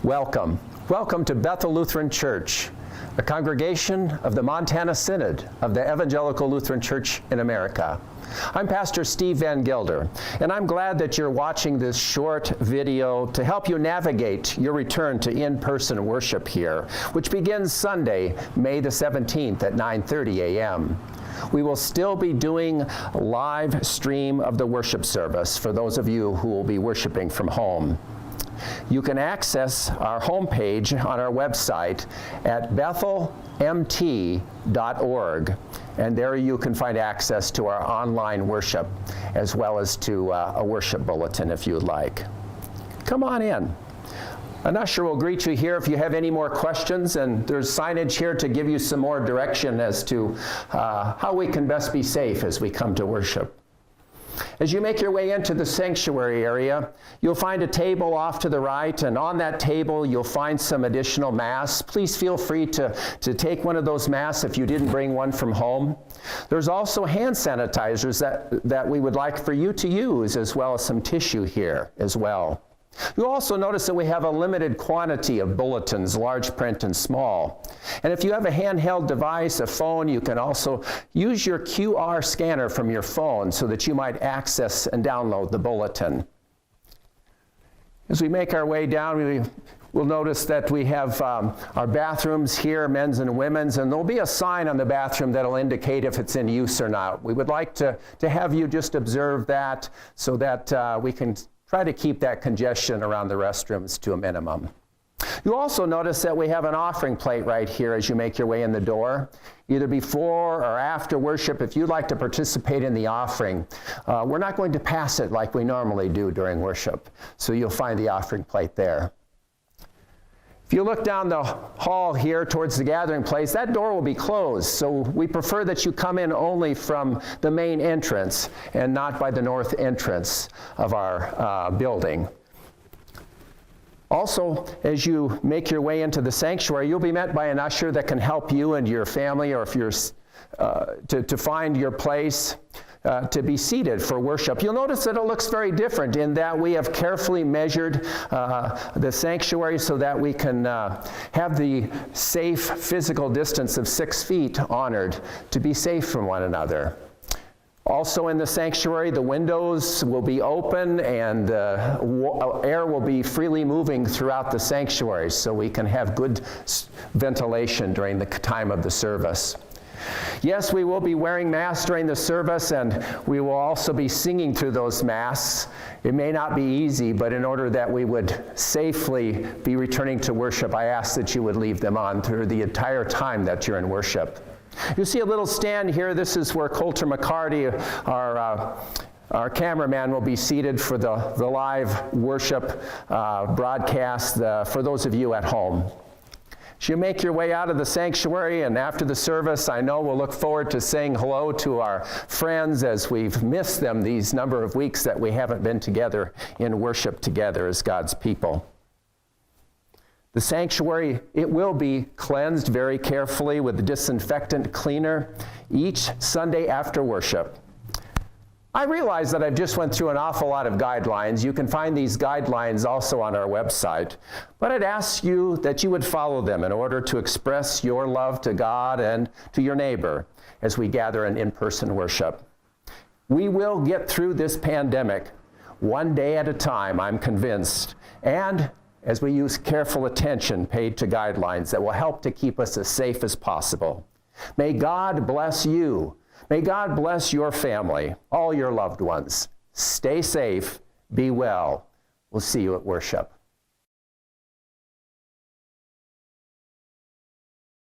Welcome. Welcome to Bethel Lutheran Church, a congregation of the Montana Synod of the Evangelical Lutheran Church in America. I'm Pastor Steve Van Gelder, and I'm glad that you're watching this short video to help you navigate your return to in-person worship here, which begins Sunday, May the 17th at 9:30 a.m. We will still be doing a live stream of the worship service for those of you who will be worshiping from home. You can access our homepage on our website at bethelmt.org, and there you can find access to our online worship as well as to a worship bulletin if you'd like. Come on in. An usher will greet you here if you have any more questions, and there's signage here to give you some more direction as to how we can best be safe as we come to worship. As you make your way into the sanctuary area, you'll find a table off to the right, and on that table you'll find some additional masks. Please feel free to take one of those masks if you didn't bring one from home. There's also hand sanitizers that we would like for you to use, as well as some tissue here as well. You'll also notice that we have a limited quantity of bulletins, large print and small. And if you have a handheld device, a phone, you can also use your QR scanner from your phone so that you might access and download the bulletin. As we make our way down, we'll notice that we have our bathrooms here, men's and women's, and there'll be a sign on the bathroom that'll indicate if it's in use or not. We would like to have you just observe that so that we can try to keep that congestion around the restrooms to a minimum. You'll also notice that we have an offering plate right here as you make your way in the door. Either before or after worship, if you'd like to participate in the offering, we're not going to pass it like we normally do during worship, so you'll find the offering plate there. If you look down the hall here towards the gathering place, that door will be closed, so we prefer that you come in only from the main entrance and not by the north entrance of our building. Also, as you make your way into the sanctuary, you'll be met by an usher that can help you and your family, or if you're to find your place to be seated for worship. You'll notice that it looks very different in that we have carefully measured the sanctuary so that we can have the safe physical distance of 6 feet honored to be safe from one another. Also in the sanctuary, the windows will be open and air will be freely moving throughout the sanctuary so we can have good ventilation during the time of the service. Yes, we will be wearing masks during the service, and we will also be singing through those masks. It may not be easy, but in order that we would safely be returning to worship, I ask that you would leave them on through the entire time that you're in worship. You see a little stand here. This is where Coulter McCarty, our cameraman, will be seated for the live worship broadcast for those of you at home. As you make your way out of the sanctuary and after the service, I know we'll look forward to saying hello to our friends as we've missed them these number of weeks that we haven't been together in worship together as God's people. The sanctuary, it will be cleansed very carefully with the disinfectant cleaner each Sunday after worship. I realize that I've just went through an awful lot of guidelines. You can find these guidelines also on our website, but I'd ask you that you would follow them in order to express your love to God and to your neighbor as we gather in in-person worship. We will get through this pandemic one day at a time, I'm convinced, and as we use careful attention paid to guidelines that will help to keep us as safe as possible. May God bless you. May God bless your family, all your loved ones. Stay safe, be well. We'll see you at worship.